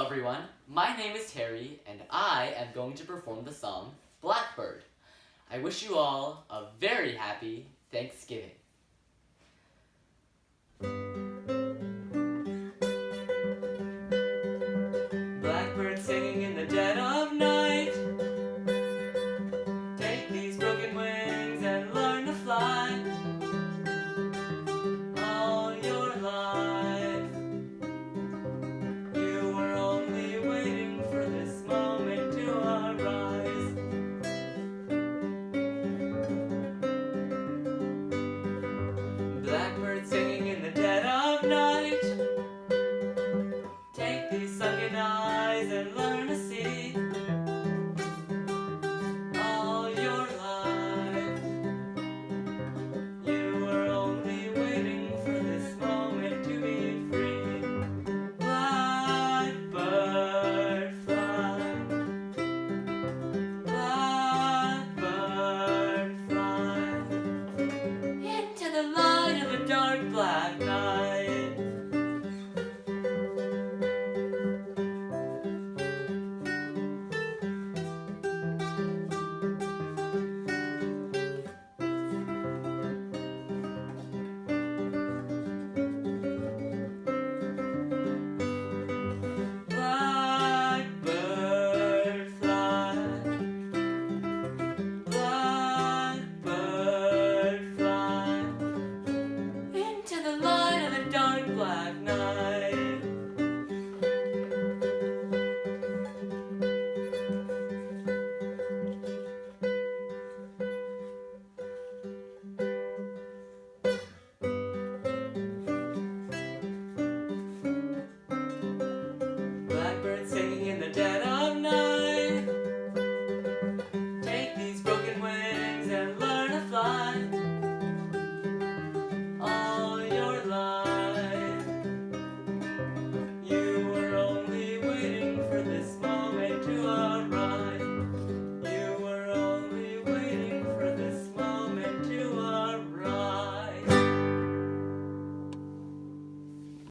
everyone, my name is Terry and I am going to perform the song Blackbird. I wish you all a very happy Thanksgiving. Blackbird singing in the dead of night, take these broken wings and learn to fly. All your life you were only waiting for this moment to arise. Blackbird singing in the dead of night, take these sunken eyes and learn to see.